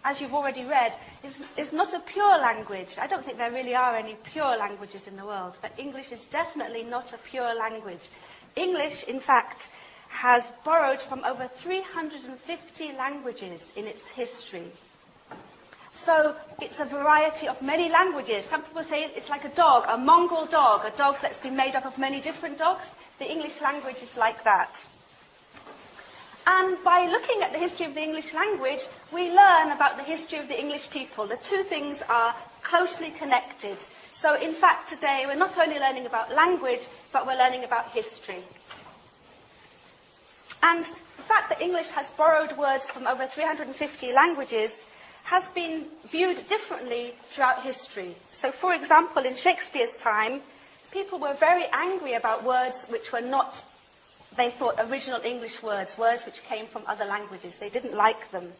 as you've already read, is not a pure language. I don't think there really are any pure languages in the world, but English is definitely not a pure language. English, in fact, has borrowed from over 350 languages in its history. So it's a variety of many languages. Some people say it's like a dog, a mongrel dog, a dog that's been made up of many different dogs. The English language is like that. And by looking at the history of the English language, we learn about the history of the English people. The two things are closely connected. So in fact, today we're not only learning about language, but we're learning about history. And the fact that English has borrowed words from over 350 languages has been viewed differently throughout history. So, for example, in Shakespeare's time, people were very angry about words which were not, they thought, original English words, words which came from other languages. They didn't like them.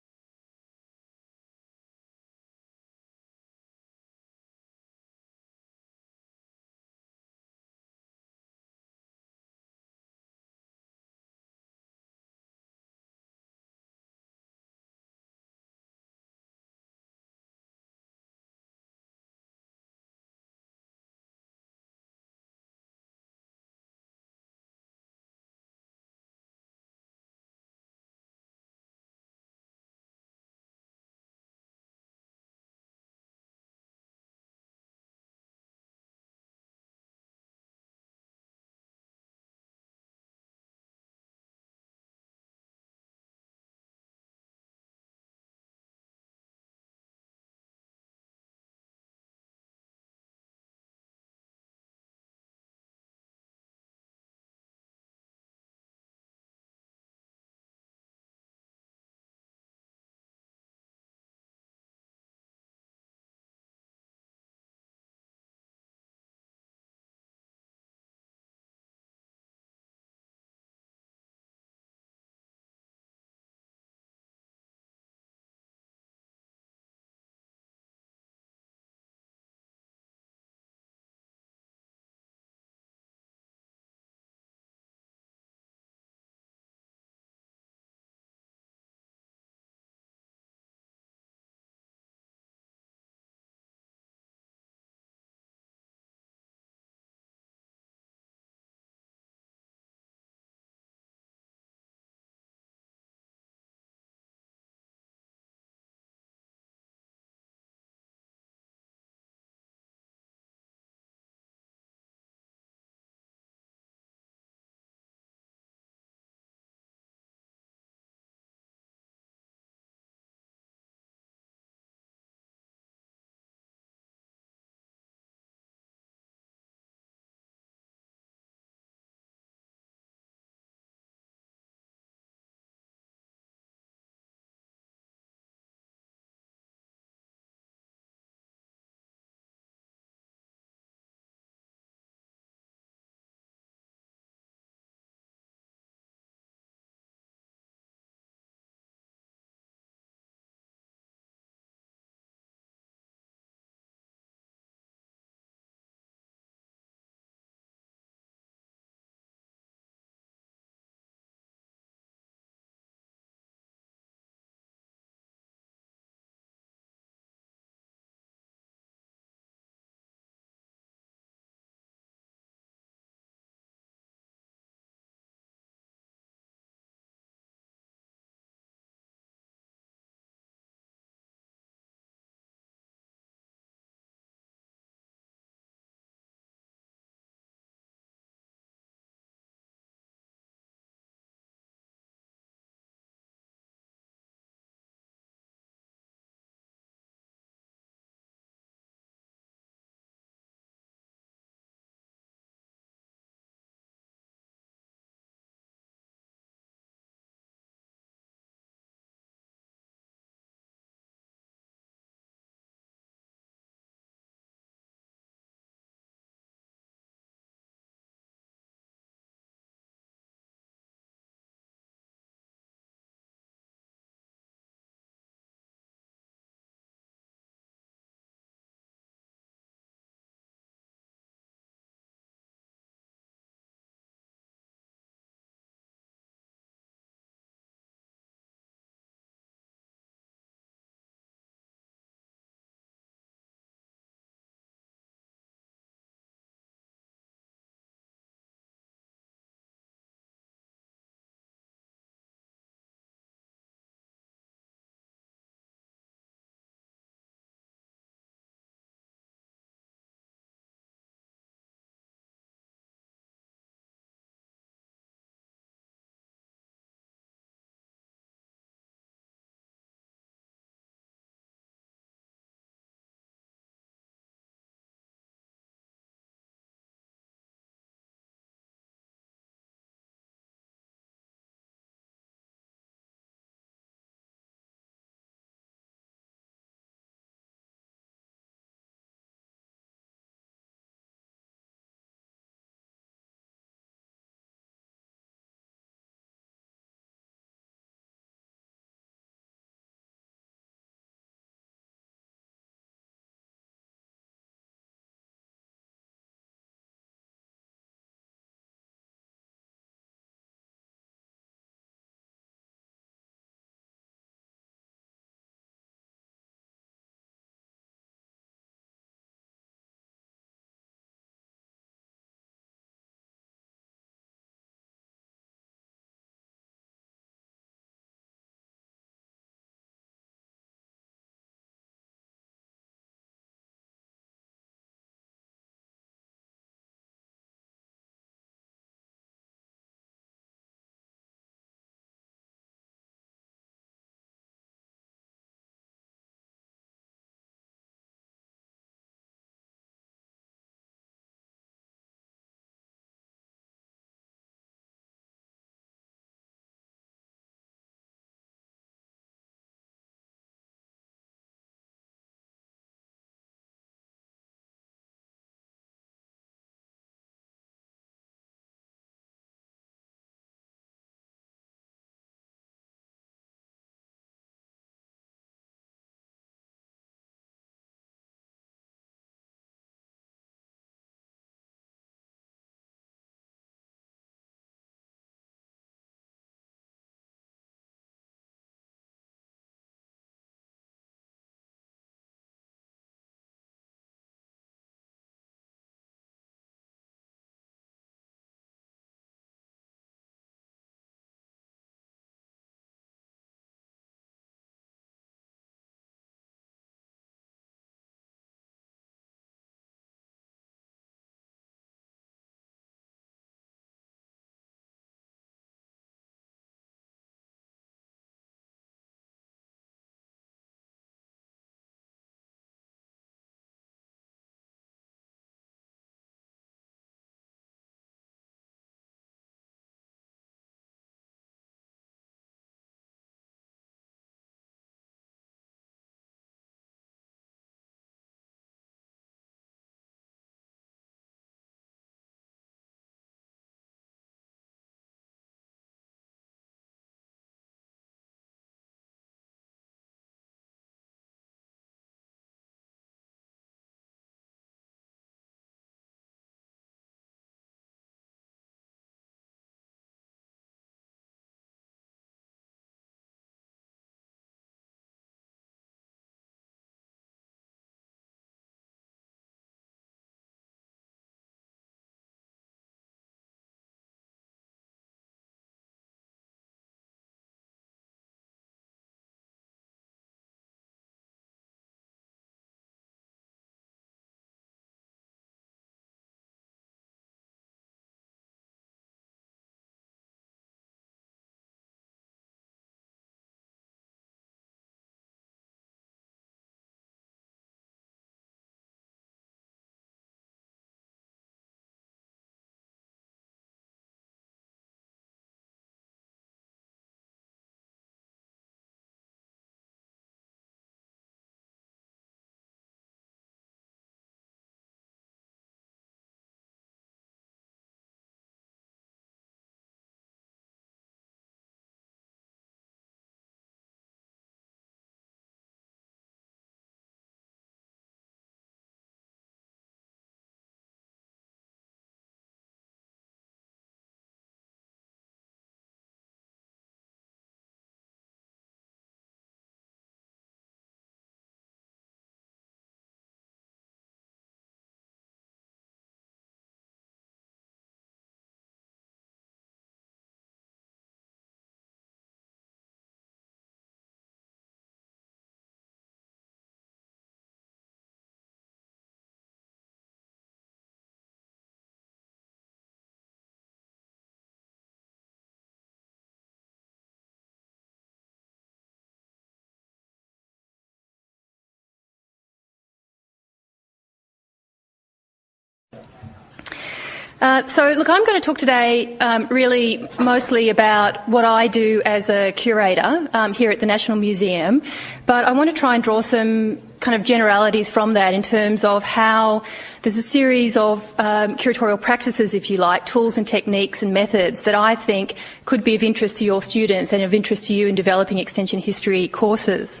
Look, I'm going to talk today really mostly about what I do as a curator here at the National Museum, but I want to try and draw some kind of generalities from that in terms of how there's a series of curatorial practices, if you like, tools and techniques and methods that I think could be of interest to your students and of interest to you in developing extension history courses.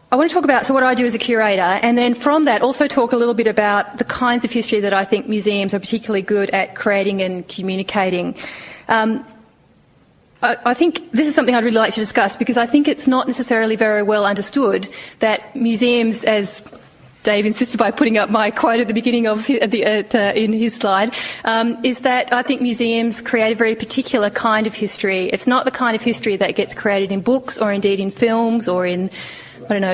I want to talk about what I do as a curator, and then from that also talk a little bit about the kinds of history that I think museums are particularly good at creating and communicating. I think this is something I'd really like to discuss because I think it's not necessarily very well understood that museums, as Dave insisted by putting up my quote at the beginning of in his slide, is that I think museums create a very particular kind of history. It's not the kind of history that gets created in books or indeed in films or in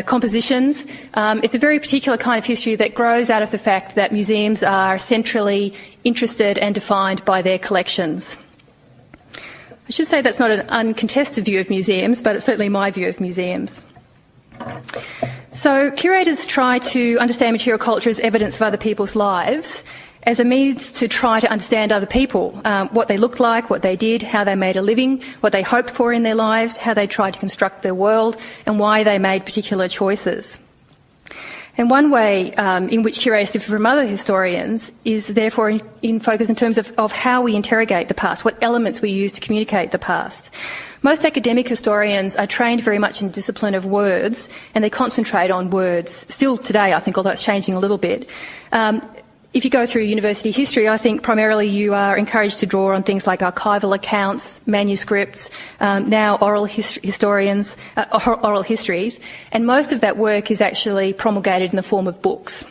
compositions. It's a very particular kind of history that grows out of the fact that museums are centrally interested and defined by their collections. I should say that's not an uncontested view of museums, but it's certainly my view of museums. So curators try to understand material culture as evidence of other people's lives as a means to try to understand other people, what they looked like, what they did, how they made a living, what they hoped for in their lives, how they tried to construct their world, and why they made particular choices. And one way in which curators differ from other historians is therefore in focus in terms of how we interrogate the past, what elements we use to communicate the past. Most academic historians are trained very much in the discipline of words, and they concentrate on words. Still today, I think, although it's changing a little bit. If you go through university history, I think primarily you are encouraged to draw on things like archival accounts, manuscripts, now oral histories, and most of that work is actually promulgated in the form of books.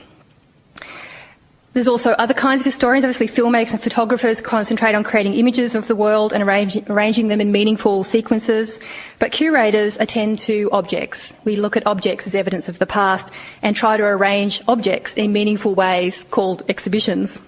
There's also other kinds of historians. Obviously, filmmakers and photographers concentrate on creating images of the world and arranging them in meaningful sequences. But curators attend to objects. We look at objects as evidence of the past and try to arrange objects in meaningful ways called exhibitions.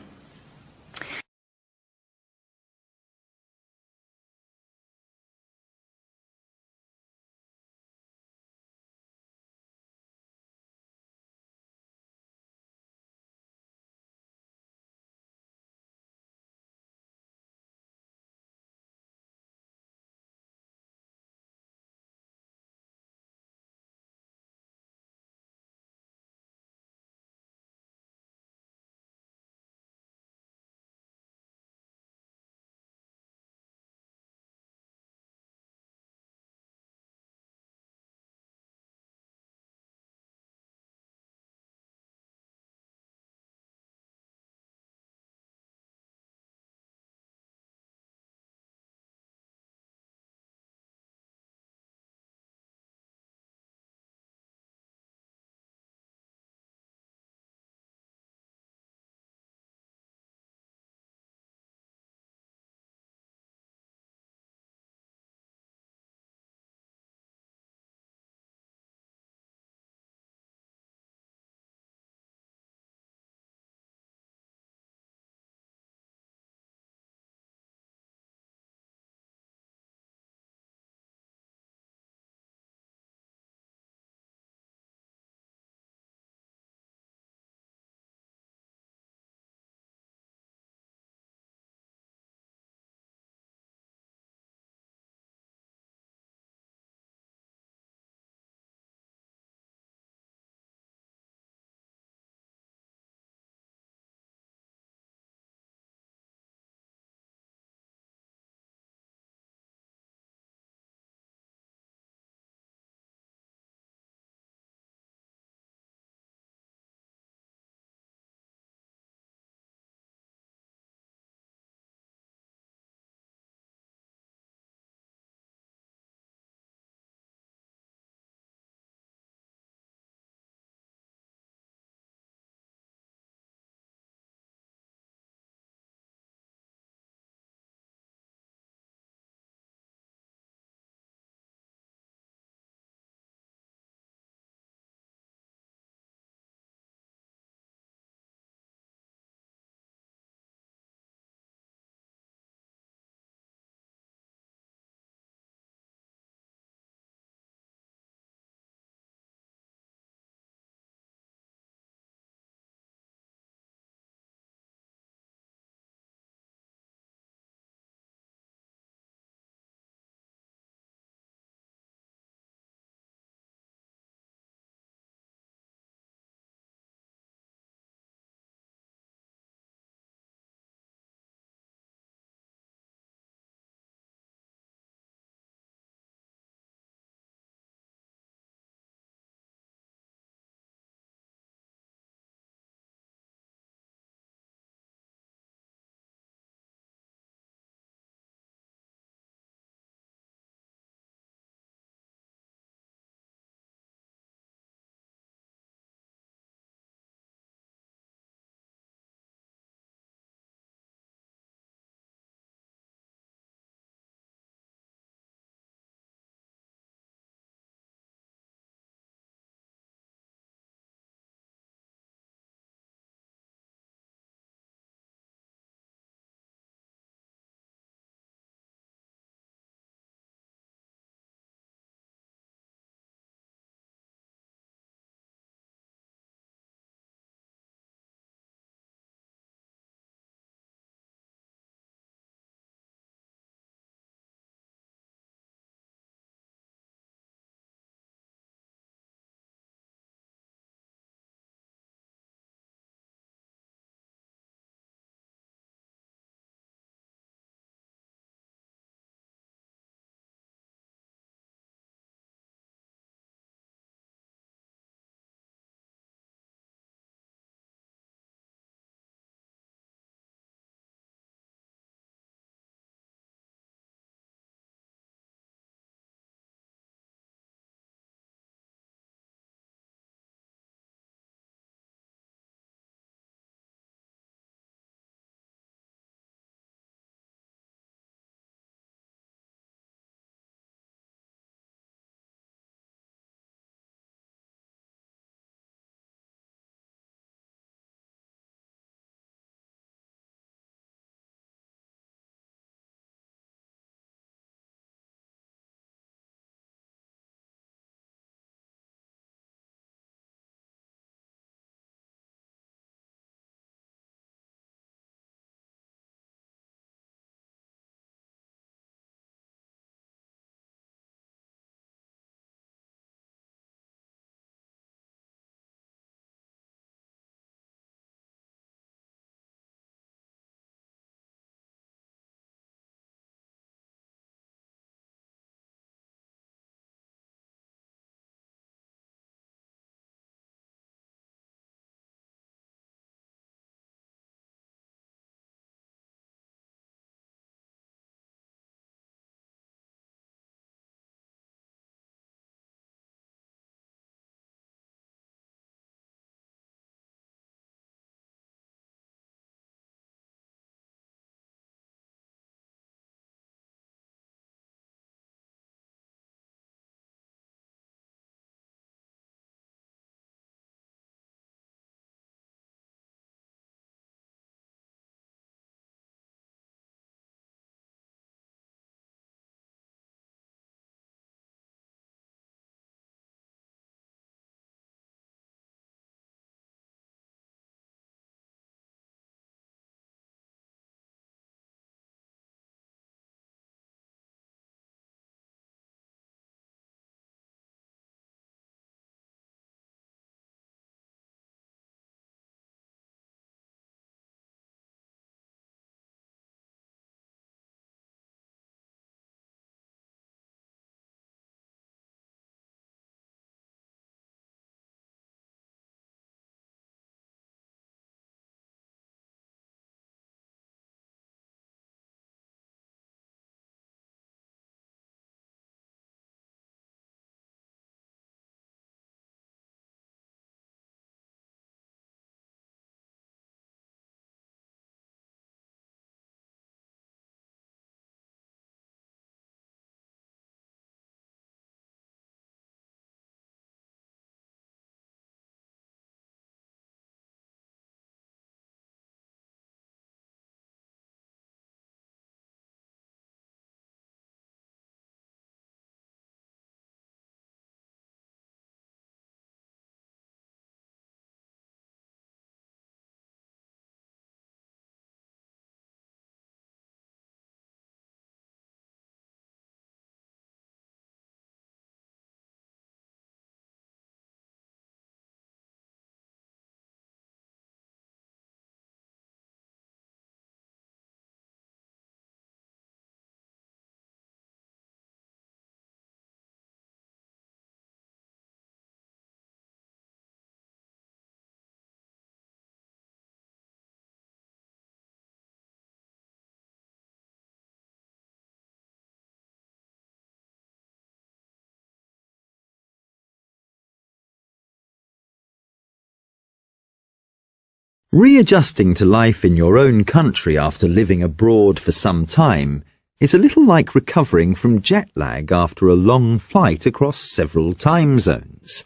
Readjusting to life in your own country after living abroad for some time is a little like recovering from jet lag after a long flight across several time zones.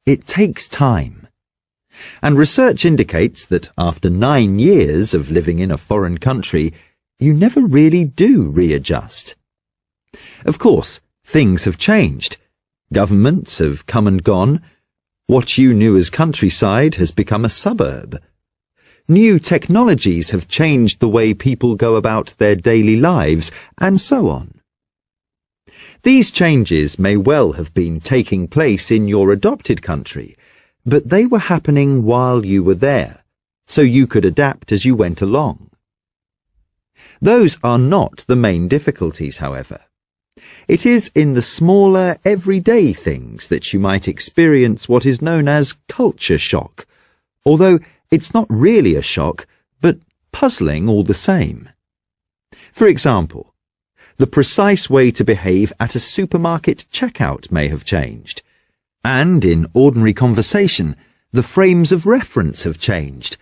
It takes time. And research indicates that after 9 years of living in a foreign country, you never really do readjust. Of course, things have changed. Governments have come and gone. What you knew as countryside has become a suburb. New technologies have changed the way people go about their daily lives, and so on. These changes may well have been taking place in your adopted country, but they were happening while you were there, so you could adapt as you went along. Those are not the main difficulties, however. It is in the smaller, everyday things that you might experience what is known as culture shock, although it's not really a shock, but puzzling all the same. For example, the precise way to behave at a supermarket checkout may have changed, and in ordinary conversation, the frames of reference have changed,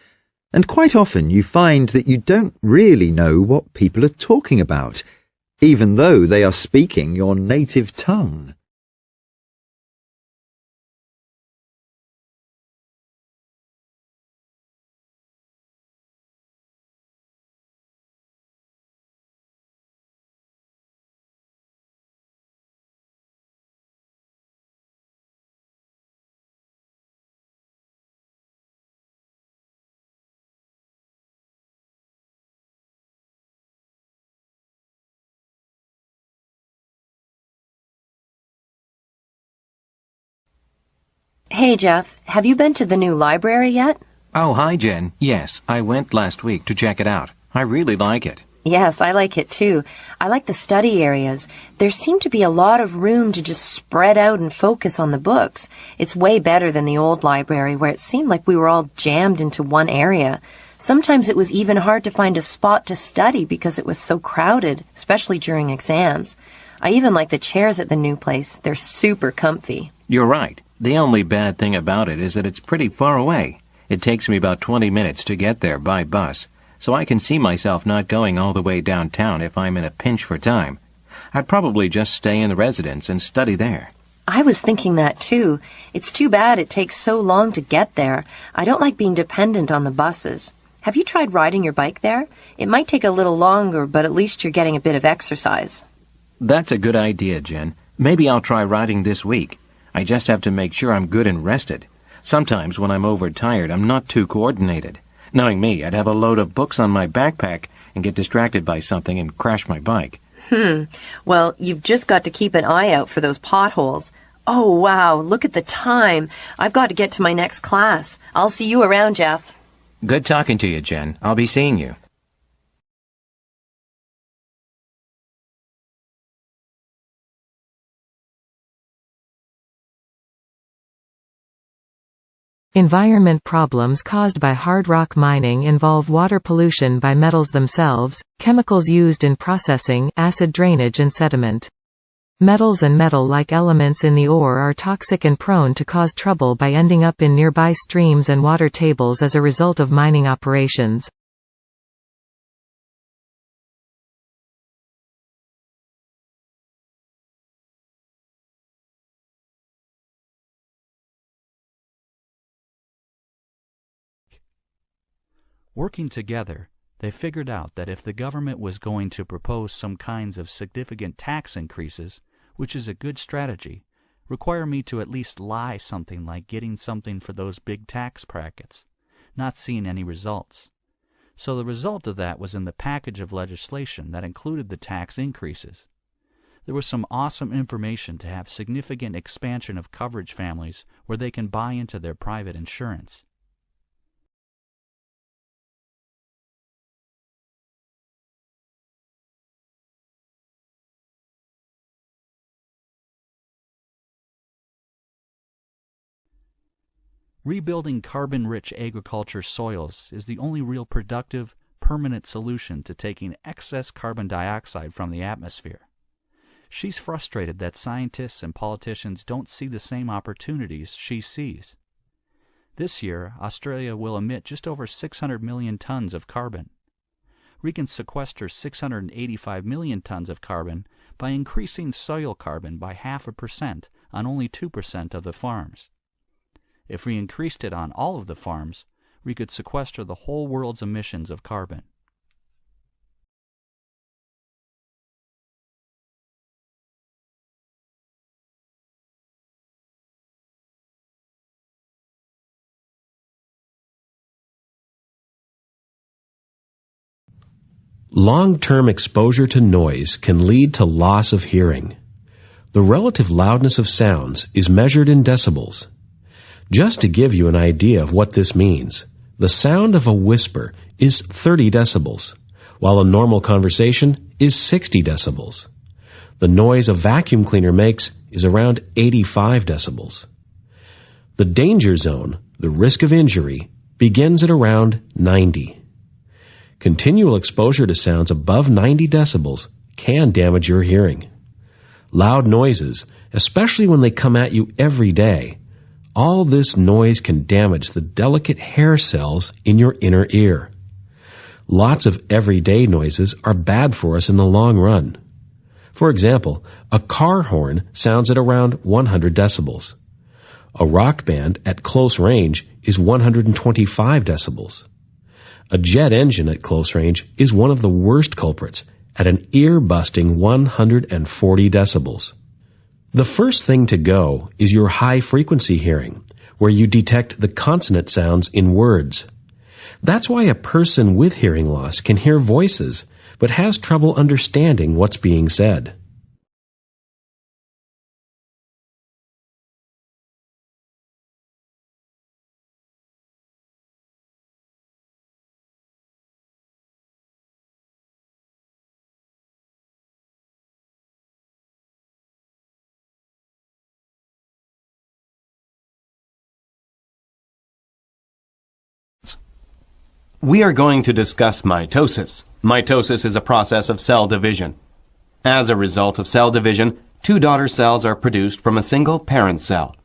and quite often you find that you don't really know what people are talking about, even though they are speaking your native tongue. Hey, Jeff, have you been to the new library yet? Oh, hi, Jen. Yes, I went last week to check it out. I really like it. Yes, I like it too. I like the study areas. There seemed to be a lot of room to just spread out and focus on the books. It's way better than the old library where it seemed like we were all jammed into one area. Sometimes it was even hard to find a spot to study because it was so crowded, especially during exams. I even like the chairs at the new place. They're super comfy. You're right. The only bad thing about it is that it's pretty far away. It takes me about 20 minutes to get there by bus, so I can see myself not going all the way downtown if I'm in a pinch for time. I'd probably just stay in the residence and study there. I was thinking that too. It's too bad it takes so long to get there. I don't like being dependent on the buses. Have you tried riding your bike there? It might take a little longer, but at least you're getting a bit of exercise. That's a good idea, Jen. Maybe I'll try riding this week. I just have to make sure I'm good and rested. Sometimes when I'm overtired, I'm not too coordinated. Knowing me, I'd have a load of books on my backpack and get distracted by something and crash my bike. Well, you've just got to keep an eye out for those potholes. Oh, wow, look at the time. I've got to get to my next class. I'll see you around, Jeff. Good talking to you, Jen. I'll be seeing you. Environment problems caused by hard rock mining involve water pollution by metals themselves, chemicals used in processing, acid drainage and sediment. Metals and metal-like elements in the ore are toxic and prone to cause trouble by ending up in nearby streams and water tables as a result of mining operations. Working together, they figured out that if the government was going to propose some kinds of significant tax increases, which is a good strategy, require me to at least lie something like getting something for those big tax brackets, not seeing any results. So the result of that was in the package of legislation that included the tax increases. There was some awesome information to have significant expansion of coverage families where they can buy into their private insurance. Rebuilding carbon-rich agriculture soils is the only real productive, permanent solution to taking excess carbon dioxide from the atmosphere. She's frustrated that scientists and politicians don't see the same opportunities she sees. This year, Australia will emit just over 600 million tons of carbon. We can sequester 685 million tons of carbon by increasing soil carbon by 0.5% on only 2% of the farms. If we increased it on all of the farms, we could sequester the whole world's emissions of carbon. Long-term exposure to noise can lead to loss of hearing. The relative loudness of sounds is measured in decibels. Just to give you an idea of what this means, the sound of a whisper is 30 decibels, while a normal conversation is 60 decibels. The noise a vacuum cleaner makes is around 85 decibels. The danger zone, the risk of injury, begins at around 90. Continual exposure to sounds above 90 decibels can damage your hearing. Loud noises, especially when they come at you every day, all this noise can damage the delicate hair cells in your inner ear. Lots of everyday noises are bad for us in the long run. For example, a car horn sounds at around 100 decibels. A rock band at close range is 125 decibels. A jet engine at close range is one of the worst culprits at an ear-busting 140 decibels. The first thing to go is your high-frequency hearing, where you detect the consonant sounds in words. That's why a person with hearing loss can hear voices, but has trouble understanding what's being said. We are going to discuss mitosis. Mitosis is a process of cell division. As a result of cell division, two daughter cells are produced from a single parent cell.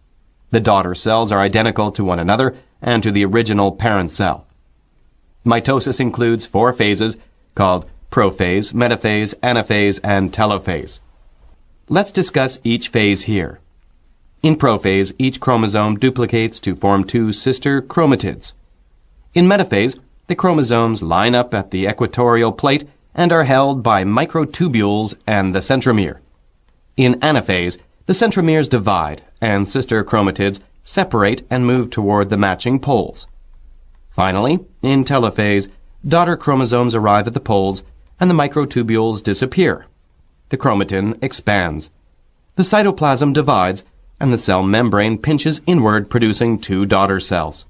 The daughter cells are identical to one another and to the original parent cell. Mitosis includes 4 phases called prophase, metaphase, anaphase, and telophase. Let's discuss each phase here. In prophase, each chromosome duplicates to form 2 sister chromatids. In metaphase, the chromosomes line up at the equatorial plate and are held by microtubules and the centromere. In anaphase, the centromeres divide and sister chromatids separate and move toward the matching poles. Finally, in telophase, daughter chromosomes arrive at the poles and the microtubules disappear. The chromatin expands. The cytoplasm divides and the cell membrane pinches inward, producing 2 daughter cells.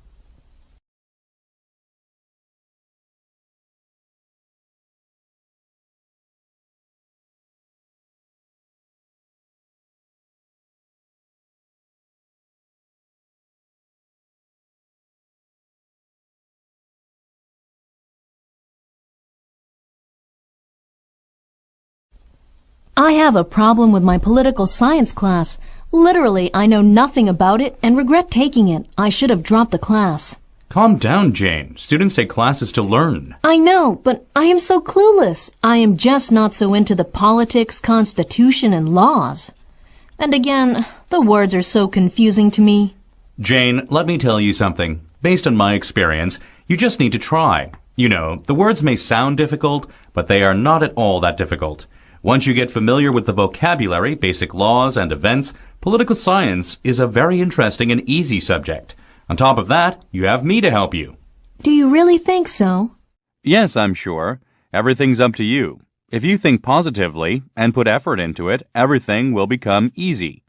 I have a problem with my political science class. Literally, I know nothing about it and regret taking it. I should have dropped the class. Calm down, Jane. Students take classes to learn. I know, but I am so clueless. I am just not so into the politics, constitution, and laws. And again, the words are so confusing to me. Jane, let me tell you something. Based on my experience, you just need to try. You know, the words may sound difficult, but they are not at all that difficult. Once you get familiar with the vocabulary, basic laws, and events, political science is a very interesting and easy subject. On top of that, you have me to help you. Do you really think so? Yes, I'm sure. Everything's up to you. If you think positively and put effort into it, everything will become easy.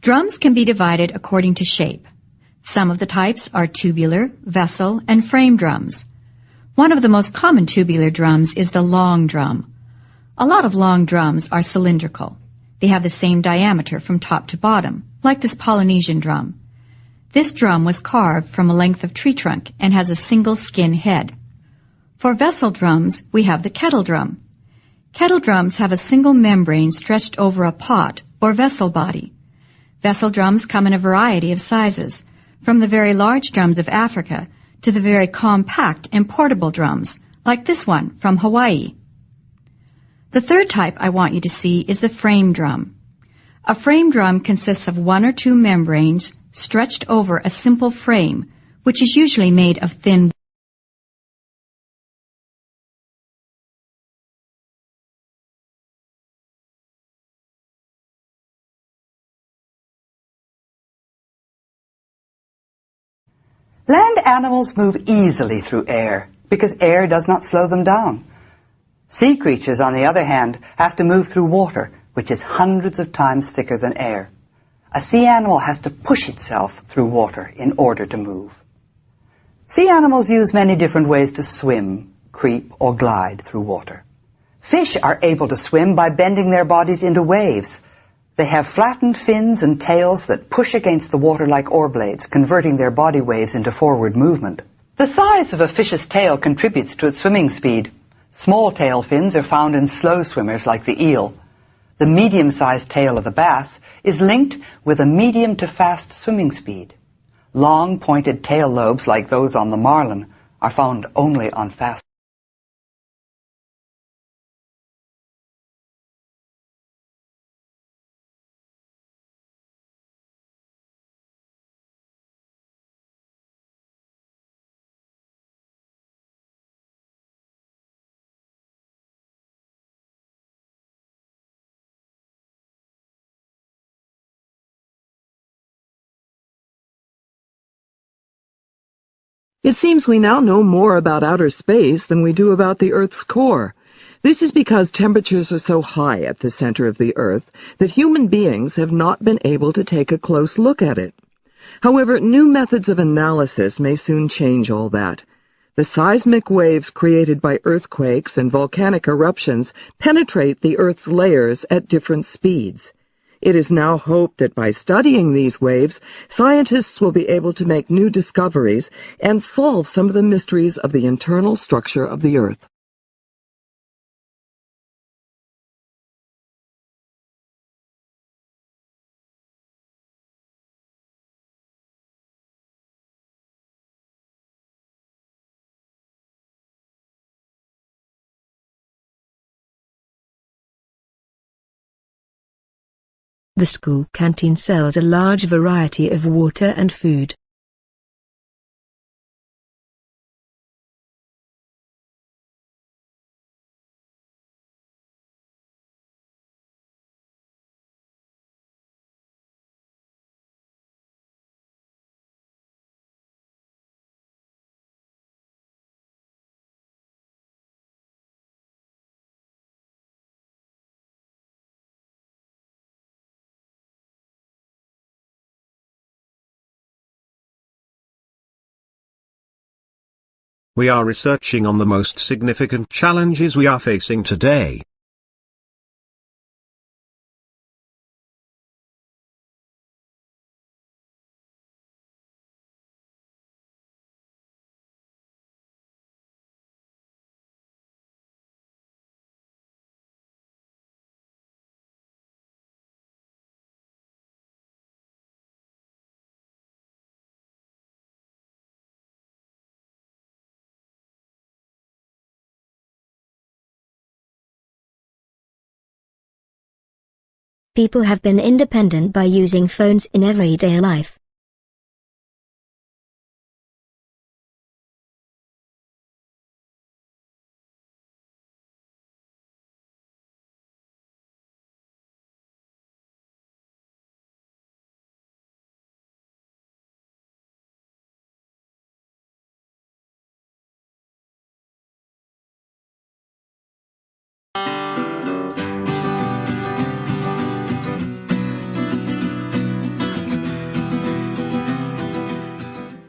Drums can be divided according to shape. Some of the types are tubular, vessel, and frame drums. One of the most common tubular drums is the long drum. A lot of long drums are cylindrical. They have the same diameter from top to bottom, like this Polynesian drum. This drum was carved from a length of tree trunk and has a single skin head. For vessel drums, we have the kettle drum. Kettle drums have a single membrane stretched over a pot or vessel body. Vessel drums come in a variety of sizes, from the very large drums of Africa to the very compact and portable drums, like this one from Hawaii. The third type I want you to see is the frame drum. A frame drum consists of one or two membranes stretched over a simple frame, which is usually made of thin. Land animals move easily through air because air does not slow them down. Sea creatures, on the other hand, have to move through water, which is hundreds of times thicker than air. A sea animal has to push itself through water in order to move. Sea animals use many different ways to swim, creep, or glide through water. Fish are able to swim by bending their bodies into waves. They have flattened fins and tails that push against the water like oar blades, converting their body waves into forward movement. The size of a fish's tail contributes to its swimming speed. Small tail fins are found in slow swimmers like the eel. The medium-sized tail of the bass is linked with a medium to fast swimming speed. Long pointed tail lobes like those on the marlin are found only on fast. It seems we now know more about outer space than we do about the Earth's core. This is because temperatures are so high at the center of the Earth that human beings have not been able to take a close look at it. However, new methods of analysis may soon change all that. The seismic waves created by earthquakes and volcanic eruptions penetrate the Earth's layers at different speeds. It is now hoped that by studying these waves, scientists will be able to make new discoveries and solve some of the mysteries of the internal structure of the Earth. The school canteen sells a large variety of water and food. We are researching on the most significant challenges we are facing today. People have been independent by using phones in everyday life.